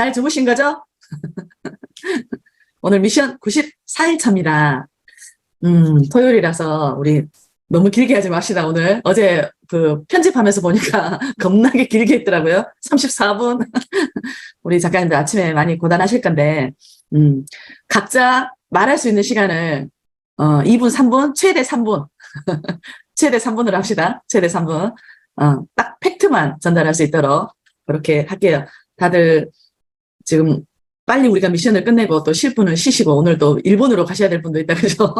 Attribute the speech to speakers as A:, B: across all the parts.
A: 잘 주무신 거죠? 오늘 미션 94일차입니다. 토요일이라서 우리 너무 길게 하지 맙시다, 오늘. 어제 그 편집하면서 보니까 겁나게 길게 했더라고요. 34분. 우리 작가님들 아침에 많이 고단하실 건데, 각자 말할 수 있는 시간을 2분, 3분, 최대 3분. 최대 3분으로 합시다. 최대 3분. 딱 팩트만 전달할 수 있도록 그렇게 할게요. 다들 지금 빨리 우리가 미션을 끝내고 또 쉴 분은 쉬시고, 오늘 또 일본으로 가셔야 될 분도 있다, 그죠?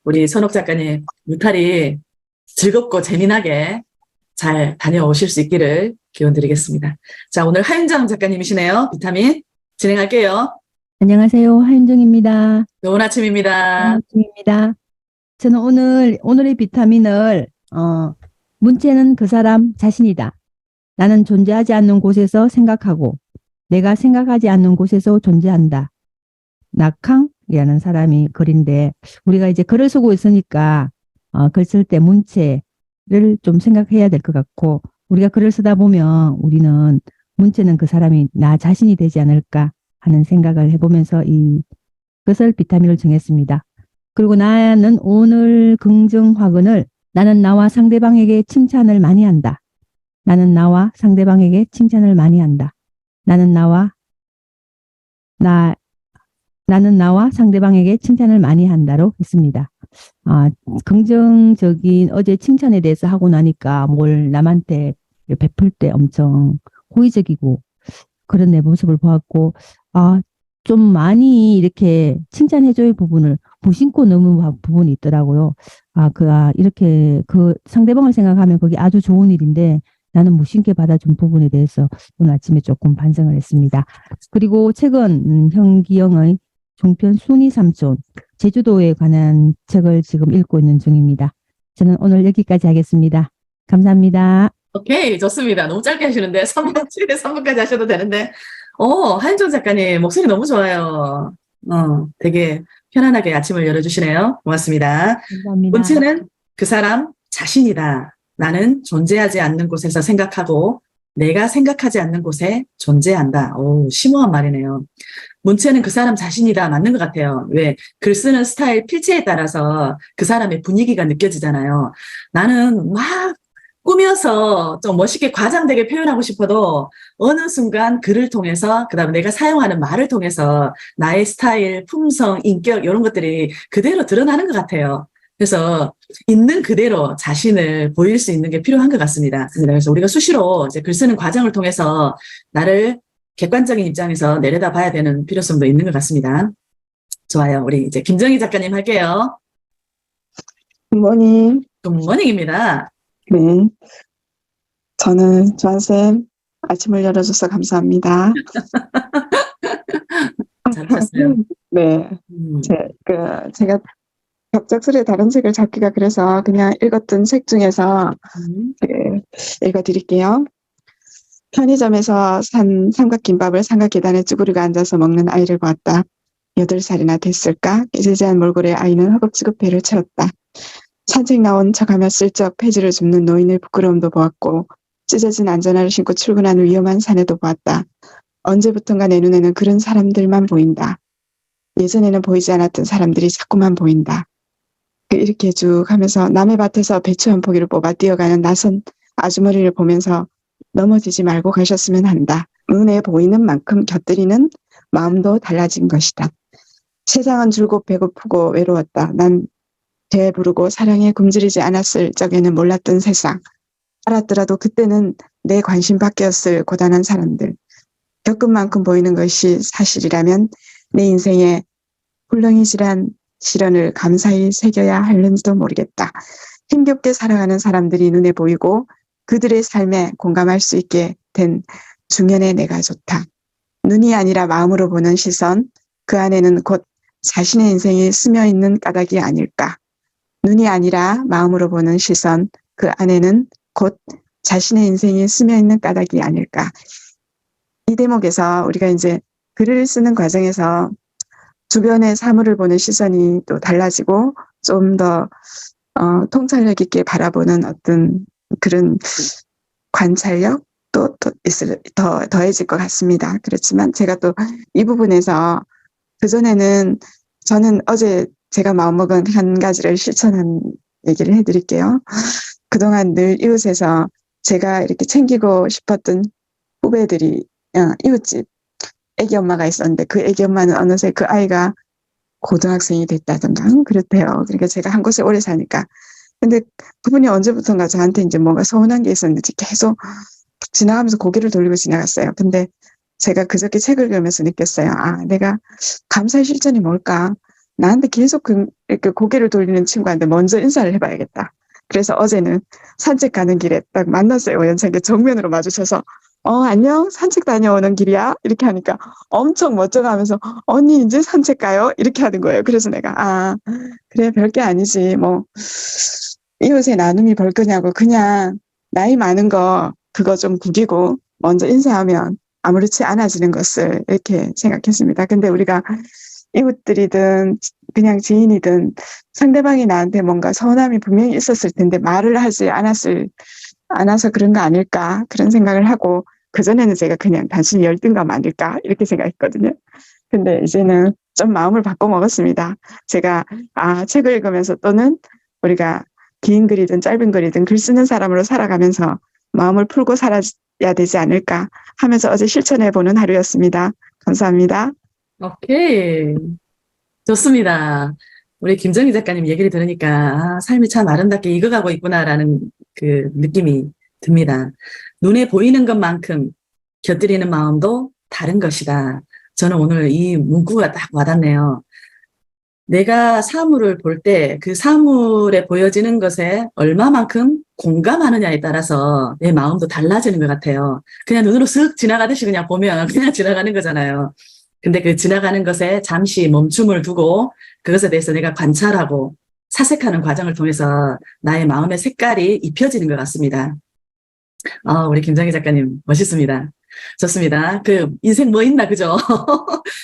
A: 우리 선옥 작가님, 무탈이 즐겁고 재미나게 잘 다녀오실 수 있기를 기원 드리겠습니다. 자, 오늘 하윤정 작가님이시네요. 비타민 진행할게요.
B: 안녕하세요. 하윤정입니다.
A: 좋은 아침입니다.
B: 아침입니다. 저는 오늘의 비타민을, 문제는 그 사람 자신이다. 나는 존재하지 않는 곳에서 생각하고, 내가 생각하지 않는 곳에서 존재한다. 낙항이라는 사람이 글인데, 우리가 이제 글을 쓰고 있으니까, 글 쓸 때 문체를 좀 생각해야 될 것 같고, 우리가 글을 쓰다 보면 우리는 문체는 그 사람이 나 자신이 되지 않을까 하는 생각을 해보면서 그것을 비타민을 정했습니다. 그리고 나는 오늘 긍정 화근을 나는 나와 상대방에게 칭찬을 많이 한다. 나는 나와 상대방에게 칭찬을 많이 한다. 나는 나와 상대방에게 칭찬을 많이 한다로 했습니다. 긍정적인 어제 칭찬에 대해서 하고 나니까 뭘 남한테 베풀 때 엄청 호의적이고 그런 내 모습을 보았고, 좀 많이 이렇게 칭찬해줘야 부분을 무심코 넘은 부분이 있더라고요. 이렇게 그 상대방을 생각하면 그게 아주 좋은 일인데 나는 무심코 받아준 부분에 대해서 오늘 아침에 조금 반성을 했습니다. 그리고 최근 현기영의 종편 순이 삼촌 제주도에 관한 책을 지금 읽고 있는 중입니다. 저는 오늘 여기까지 하겠습니다. 감사합니다.
A: 오케이, 좋습니다. 너무 짧게 하시는데 3분, 최대 3분까지 하셔도 되는데, 하윤정 작가님 목소리 너무 좋아요. 되게 편안하게 아침을 열어주시네요. 고맙습니다.
B: 감사합니다.
A: 문체는 그 사람 자신이다. 나는 존재하지 않는 곳에서 생각하고 내가 생각하지 않는 곳에 존재한다. 오, 심오한 말이네요. 문체는 그 사람 자신이다. 맞는 것 같아요. 왜? 글 쓰는 스타일, 필체에 따라서 그 사람의 분위기가 느껴지잖아요. 나는 막 꾸며서 좀 멋있게 과장되게 표현하고 싶어도 어느 순간 글을 통해서, 그다음에 내가 사용하는 말을 통해서 나의 스타일, 품성, 인격 이런 것들이 그대로 드러나는 것 같아요. 그래서 있는 그대로 자신을 보일 수 있는 게 필요한 것 같습니다. 그래서 우리가 수시로 이제 글 쓰는 과정을 통해서 나를 객관적인 입장에서 내려다봐야 되는 필요성도 있는 것 같습니다. 좋아요. 우리 이제 김정희 작가님 할게요.
C: 굿모닝.
A: 굿모닝입니다.
C: 네. 저는 조한쌤 아침을 열어줘서 감사합니다.
A: 잘하셨어요.
C: 네. 제가 갑작스레 다른 책을 잡기가 그래서 그냥 읽었던 책 중에서 읽어드릴게요. 편의점에서 산 삼각김밥을 삼각 계단에 쭈그리고 앉아서 먹는 아이를 보았다. 8살이나 됐을까? 깨지지한 몰골의 아이는 허겁지겁 배를 채웠다. 산책 나온 척하며 슬쩍 폐지를 줍는 노인의 부끄러움도 보았고 찢어진 안전화를 신고 출근하는 위험한 사내도 보았다. 언제부턴가 내 눈에는 그런 사람들만 보인다. 예전에는 보이지 않았던 사람들이 자꾸만 보인다. 이렇게 쭉 하면서 남의 밭에서 배추 한 포기를 뽑아 뛰어가는 낯선 아주머니를 보면서 넘어지지 말고 가셨으면 한다. 눈에 보이는 만큼 곁들이는 마음도 달라진 것이다. 세상은 줄곧 배고프고 외로웠다. 난 배부르고 사랑에 굶주리지 않았을 적에는 몰랐던 세상. 알았더라도 그때는 내 관심 밖이었을 고단한 사람들. 겪은 만큼 보이는 것이 사실이라면 내 인생에 훌렁이질한 시련을 감사히 새겨야 할는지도 모르겠다. 힘겹게 살아가는 사람들이 눈에 보이고 그들의 삶에 공감할 수 있게 된 중년의 내가 좋다. 눈이 아니라 마음으로 보는 시선, 그 안에는 곧 자신의 인생이 스며있는 까닭이 아닐까. 눈이 아니라 마음으로 보는 시선, 그 안에는 곧 자신의 인생이 스며있는 까닭이 아닐까. 이 대목에서 우리가 이제 글을 쓰는 과정에서 주변의 사물을 보는 시선이 또 달라지고 좀 더 통찰력 있게 바라보는 어떤 그런 관찰력, 더해질 것 같습니다. 그렇지만 제가 또 이 부분에서 그전에는 저는 어제 제가 마음먹은 한 가지를 실천한 얘기를 해드릴게요. 그동안 늘 이웃에서 제가 이렇게 챙기고 싶었던 후배들이, 이웃집 애기 엄마가 있었는데 그 애기 엄마는 어느새 그 아이가 고등학생이 됐다던가 그렇대요. 그러니까 제가 한 곳에 오래 사니까. 근데 그분이 언제부턴가 저한테 이제 뭔가 서운한 게 있었는지 계속 지나가면서 고개를 돌리고 지나갔어요. 근데 제가 그저께 책을 읽으면서 느꼈어요. 아, 내가 감사의 실천이 뭘까? 나한테 계속 이렇게 고개를 돌리는 친구한테 먼저 인사를 해봐야겠다. 그래서 어제는 산책 가는 길에 딱 만났어요. 우연찮게 정면으로 마주쳐서 안녕, 산책 다녀오는 길이야? 이렇게 하니까 엄청 멋져가면서 언니 이제 산책 가요? 이렇게 하는 거예요. 그래서 내가 그래, 별게 아니지. 뭐 이웃의 나눔이 별 거냐고, 그냥 나이 많은 거 그거 좀 구기고 먼저 인사하면 아무렇지 않아지는 것을 이렇게 생각했습니다. 근데 우리가 이웃들이든 그냥 지인이든 상대방이 나한테 뭔가 서운함이 분명히 있었을 텐데 말을 하지 않아서 그런 거 아닐까, 그런 생각을 하고, 그전에는 제가 그냥 단순히 열등감 아닐까 이렇게 생각했거든요. 근데 이제는 좀 마음을 바꿔 먹었습니다. 제가 책을 읽으면서 또는 우리가 긴 글이든 짧은 글이든 글 쓰는 사람으로 살아가면서 마음을 풀고 살아야 되지 않을까 하면서 어제 실천해보는 하루였습니다. 감사합니다.
A: 오케이. 좋습니다. 우리 김정희 작가님 얘기를 들으니까 삶이 참 아름답게 익어가고 있구나라는 그 느낌이 듭니다. 눈에 보이는 것만큼 곁들이는 마음도 다른 것이다. 저는 오늘 이 문구가 딱 와닿네요. 내가 사물을 볼 때 그 사물에 보여지는 것에 얼마만큼 공감하느냐에 따라서 내 마음도 달라지는 것 같아요. 그냥 눈으로 쓱 지나가듯이 그냥 보면 그냥 지나가는 거잖아요. 근데 그 지나가는 것에 잠시 멈춤을 두고 그것에 대해서 내가 관찰하고 사색하는 과정을 통해서 나의 마음의 색깔이 입혀지는 것 같습니다. 우리 김정희 작가님 멋있습니다. 좋습니다. 그 인생 뭐 있나, 그죠?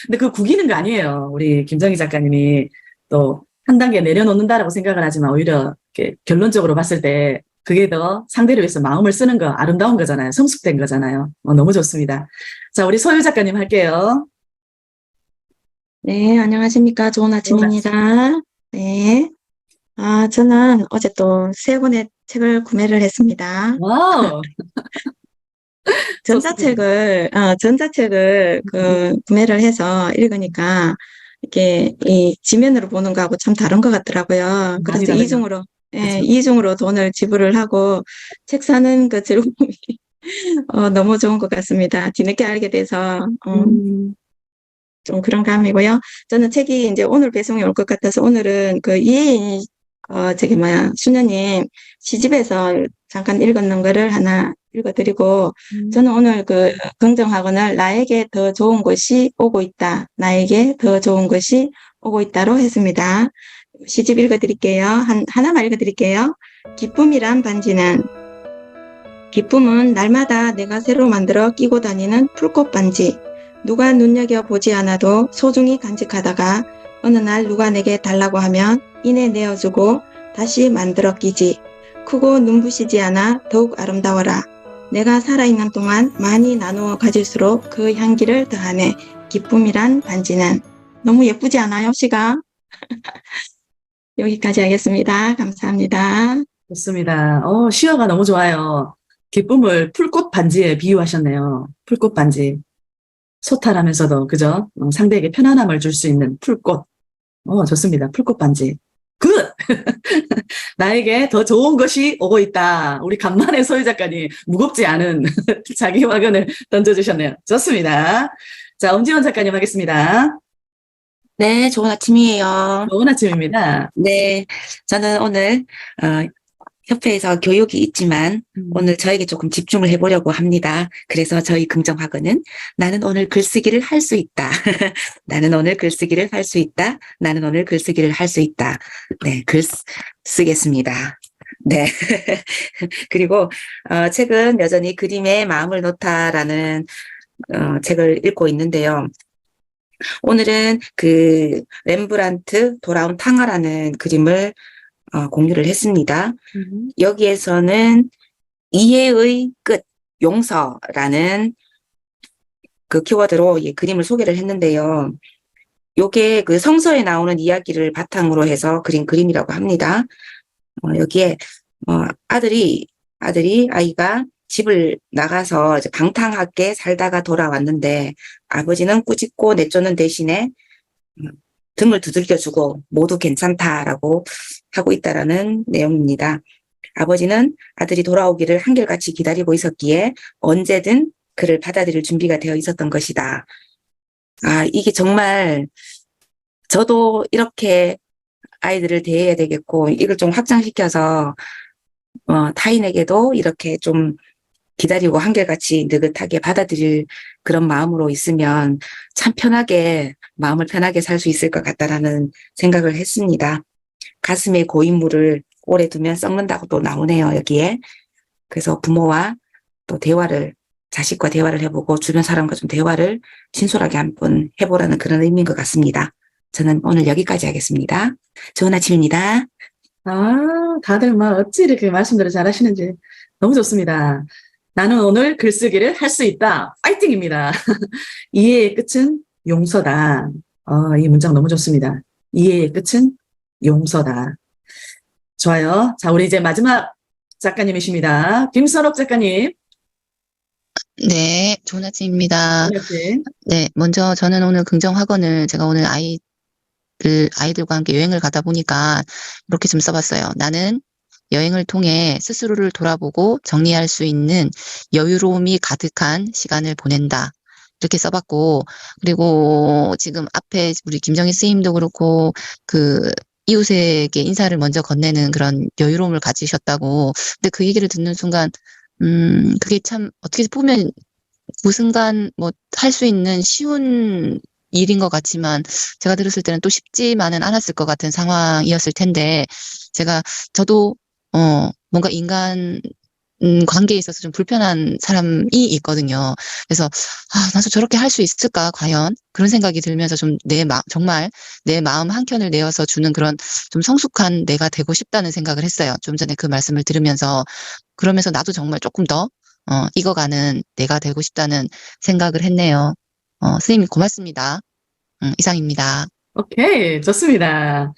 A: 근데 그 구기는 거 아니에요. 우리 김정희 작가님이 또 한 단계 내려놓는다라고 생각을 하지만 오히려 이렇게 결론적으로 봤을 때 그게 더 상대를 위해서 마음을 쓰는 거 아름다운 거잖아요. 성숙된 거잖아요. 너무 좋습니다. 자, 우리 소유 작가님 할게요.
D: 네, 안녕하십니까. 좋은 아침입니다. 네. 저는 어제 또 세 권의 책을 구매를 했습니다.
A: 와우.
D: 전자책을 구매를 해서 읽으니까 이게 이 지면으로 보는 거하고 참 다른 것 같더라고요. 그래서
A: 다르네요.
D: 이중으로,
A: 그쵸.
D: 이중으로 돈을 지불을 하고 책 사는 그 즐거움이 너무 좋은 것 같습니다. 뒤늦게 알게 돼서, 좀 그런 감이고요. 저는 책이 이제 오늘 배송이 올 것 같아서 오늘은 그 이혜인, 수녀님 시집에서 잠깐 읽었는 거를 하나 읽어드리고, 저는 오늘 그 긍정학원을 나에게 더 좋은 것이 오고 있다. 나에게 더 좋은 것이 오고 있다로 했습니다. 시집 읽어드릴게요. 하나만 읽어드릴게요. 기쁨은 날마다 내가 새로 만들어 끼고 다니는 풀꽃 반지. 누가 눈여겨보지 않아도 소중히 간직하다가 어느 날 누가 내게 달라고 하면 이내 내어주고 다시 만들어 끼지. 크고 눈부시지 않아 더욱 아름다워라. 내가 살아있는 동안 많이 나누어 가질수록 그 향기를 더하네. 기쁨이란 반지는. 너무 예쁘지 않아요, 시가? 여기까지 하겠습니다. 감사합니다.
A: 좋습니다. 시어가 너무 좋아요. 기쁨을 풀꽃 반지에 비유하셨네요. 풀꽃 반지. 소탈하면서도, 그죠? 상대에게 편안함을 줄 수 있는 풀꽃. 좋습니다. 풀꽃 반지. 굿! 나에게 더 좋은 것이 오고 있다. 우리 간만에 소유 작가님 무겁지 않은 자기 화견을 던져주셨네요. 좋습니다. 자, 엄지원 작가님 하겠습니다.
E: 네, 좋은 아침이에요.
A: 좋은 아침입니다.
E: 네, 저는 오늘 협회에서 교육이 있지만 오늘 저에게 조금 집중을 해보려고 합니다. 그래서 저희 긍정학원은 나는 오늘 글쓰기를 할 수 있다. 나는 오늘 글쓰기를 할 수 있다. 나는 오늘 글쓰기를 할 수 있다. 네, 글 쓰겠습니다. 네. 그리고 책은 여전히 그림에 마음을 놓다라는 책을 읽고 있는데요. 오늘은 그 렘브란트 돌아온 탕화라는 그림을 공유를 했습니다. 여기에서는 이해의 끝, 용서라는 그 키워드로 그림을 소개를 했는데요. 요게 그 성서에 나오는 이야기를 바탕으로 해서 그린 그림이라고 합니다. 여기에 아이가 집을 나가서 이제 방탕하게 살다가 돌아왔는데 아버지는 꾸짖고 내쫓는 대신에 등을 두들겨주고 모두 괜찮다라고 하고 있다라는 내용입니다. 아버지는 아들이 돌아오기를 한결같이 기다리고 있었기에 언제든 그를 받아들일 준비가 되어 있었던 것이다. 이게 정말 저도 이렇게 아이들을 대해야 되겠고 이걸 좀 확장시켜서 타인에게도 이렇게 좀 기다리고 한결같이 느긋하게 받아들일 그런 마음으로 있으면 참 편하게 마음을 편하게 살 수 있을 것 같다라는 생각을 했습니다. 가슴에 고인 물을 오래 두면 썩는다고 또 나오네요, 여기에. 그래서 부모와 또 자식과 대화를 해보고 주변 사람과 좀 대화를 진솔하게 한번 해보라는 그런 의미인 것 같습니다. 저는 오늘 여기까지 하겠습니다. 좋은 아침입니다.
A: 다들 어찌 이렇게 말씀들을 잘 하시는지 너무 좋습니다. 나는 오늘 글쓰기를 할 수 있다. 파이팅입니다. 이해의 끝은 용서다. 이 문장 너무 좋습니다. 이해의 끝은 용서다. 좋아요. 자, 우리 이제 마지막 작가님이십니다. 김선옥 작가님.
F: 네, 좋은 아침입니다.
A: 이렇게.
F: 네, 먼저 저는 오늘 긍정학원을 제가 오늘 아이들과 함께 여행을 가다 보니까 이렇게 좀 써봤어요. 나는 여행을 통해 스스로를 돌아보고 정리할 수 있는 여유로움이 가득한 시간을 보낸다. 이렇게 써봤고, 그리고 지금 앞에 우리 김정희 스님도 그렇고, 이웃에게 인사를 먼저 건네는 그런 여유로움을 가지셨다고. 근데 그 얘기를 듣는 순간, 그게 참 어떻게 보면 그 순간 할 수 있는 쉬운 일인 것 같지만 제가 들었을 때는 또 쉽지만은 않았을 것 같은 상황이었을 텐데 저도 뭔가 인간 관계에 있어서 좀 불편한 사람이 있거든요. 그래서 나도 저렇게 할 수 있을까 과연 그런 생각이 들면서 좀 정말 내 마음 한켠을 내어서 주는 그런 좀 성숙한 내가 되고 싶다는 생각을 했어요. 좀 전에 그 말씀을 들으면서 그러면서 나도 정말 조금 더 익어가는 내가 되고 싶다는 생각을 했네요. 선생님 고맙습니다. 이상입니다.
A: 오케이. 좋습니다.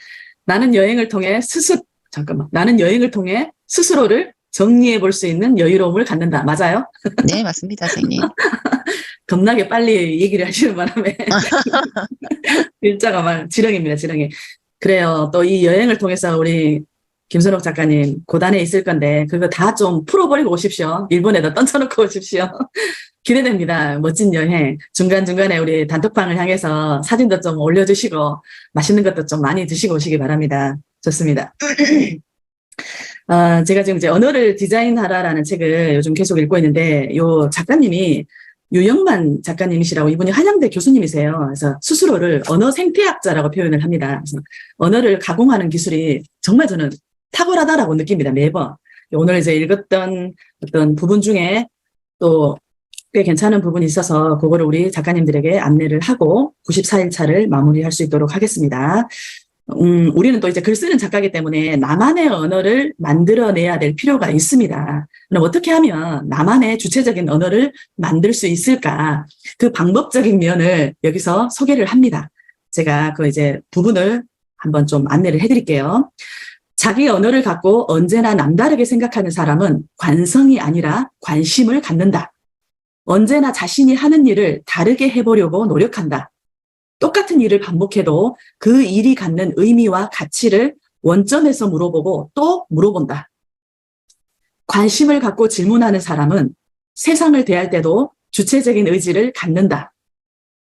A: 나는 여행을 통해 스스로를 정리해 볼 수 있는 여유로움을 갖는다. 맞아요?
F: 네, 맞습니다, 선생님.
A: 겁나게 빨리 얘기를 하시는 바람에 글자가 지렁입니다, 지렁이. 그래요. 또 이 여행을 통해서 우리 김선옥 작가님 고단에 있을 건데 그거 다 좀 풀어버리고 오십시오. 일본에다 던져놓고 오십시오. 기대됩니다. 멋진 여행. 중간중간에 우리 단톡방을 향해서 사진도 좀 올려주시고 맛있는 것도 좀 많이 드시고 오시기 바랍니다. 좋습니다. 제가 지금 이제 언어를 디자인하라라는 책을 요즘 계속 읽고 있는데 요 작가님이 유영만 작가님이시라고 이분이 한양대 교수님이세요. 그래서 스스로를 언어 생태학자라고 표현을 합니다. 그래서 언어를 가공하는 기술이 정말 저는 탁월하다라고 느낍니다. 매번. 오늘 이제 읽었던 어떤 부분 중에 또 꽤 괜찮은 부분이 있어서 그거를 우리 작가님들에게 안내를 하고 94일 차를 마무리할 수 있도록 하겠습니다. 우리는 또 이제 글 쓰는 작가이기 때문에 나만의 언어를 만들어내야 될 필요가 있습니다. 그럼 어떻게 하면 나만의 주체적인 언어를 만들 수 있을까? 그 방법적인 면을 여기서 소개를 합니다. 제가 그 이제 부분을 한번 좀 안내를 해드릴게요. 자기 언어를 갖고 언제나 남다르게 생각하는 사람은 관성이 아니라 관심을 갖는다. 언제나 자신이 하는 일을 다르게 해보려고 노력한다. 똑같은 일을 반복해도 그 일이 갖는 의미와 가치를 원점에서 물어보고 또 물어본다. 관심을 갖고 질문하는 사람은 세상을 대할 때도 주체적인 의지를 갖는다.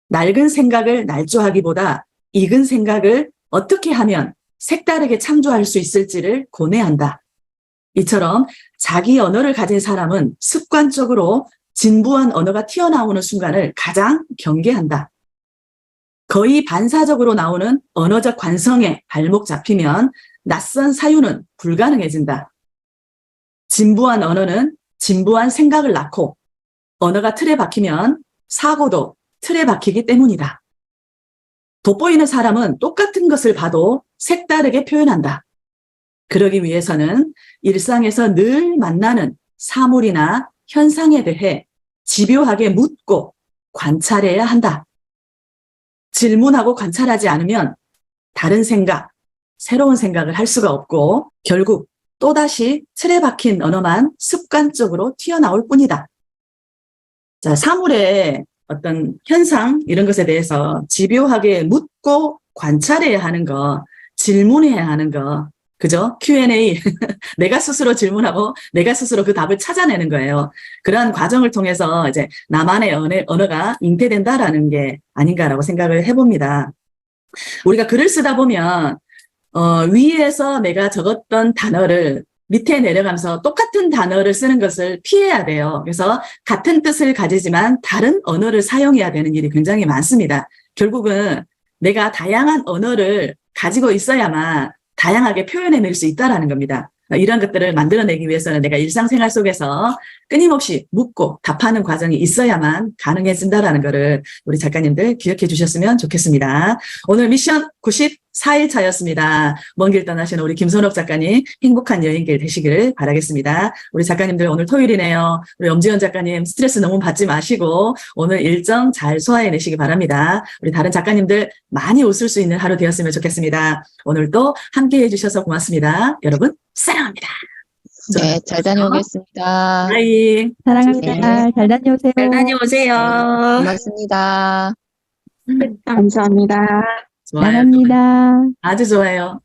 A: 낡은 생각을 날조하기보다 익은 생각을 어떻게 하면 색다르게 창조할 수 있을지를 고뇌한다. 이처럼 자기 언어를 가진 사람은 습관적으로 진부한 언어가 튀어나오는 순간을 가장 경계한다. 거의 반사적으로 나오는 언어적 관성에 발목 잡히면 낯선 사유는 불가능해진다. 진부한 언어는 진부한 생각을 낳고 언어가 틀에 박히면 사고도 틀에 박히기 때문이다. 돋보이는 사람은 똑같은 것을 봐도 색다르게 표현한다. 그러기 위해서는 일상에서 늘 만나는 사물이나 현상에 대해 집요하게 묻고 관찰해야 한다. 질문하고 관찰하지 않으면 다른 생각, 새로운 생각을 할 수가 없고 결국 또다시 틀에 박힌 언어만 습관적으로 튀어나올 뿐이다. 자, 사물의 어떤 현상 이런 것에 대해서 집요하게 묻고 관찰해야 하는 거, 질문해야 하는 거, 그죠? Q&A. 내가 스스로 질문하고 내가 스스로 그 답을 찾아내는 거예요. 그러한 과정을 통해서 이제 나만의 언어가 잉태된다라는 게 아닌가라고 생각을 해봅니다. 우리가 글을 쓰다 보면 위에서 내가 적었던 단어를 밑에 내려가면서 똑같은 단어를 쓰는 것을 피해야 돼요. 그래서 같은 뜻을 가지지만 다른 언어를 사용해야 되는 일이 굉장히 많습니다. 결국은 내가 다양한 언어를 가지고 있어야만 다양하게 표현해낼 수 있다는 겁니다. 이런 것들을 만들어내기 위해서는 내가 일상생활 속에서 끊임없이 묻고 답하는 과정이 있어야만 가능해진다는 것을 우리 작가님들 기억해 주셨으면 좋겠습니다. 오늘 미션 94일차였습니다. 먼 길 떠나시는 우리 김선옥 작가님 행복한 여행길 되시기를 바라겠습니다. 우리 작가님들 오늘 토요일이네요. 우리 엄지연 작가님 스트레스 너무 받지 마시고 오늘 일정 잘 소화해내시기 바랍니다. 우리 다른 작가님들 많이 웃을 수 있는 하루 되었으면 좋겠습니다. 오늘도 함께해 주셔서 고맙습니다. 여러분 사랑합니다.
F: 네, 잘 다녀오겠습니다.
A: 바이.
B: 사랑합니다.
F: 네.
B: 잘 다녀오세요.
E: 잘 다녀오세요.
F: 고맙습니다.
C: 감사합니다.
A: 좋아요.
B: 나갑니다.
A: 아주 좋아요.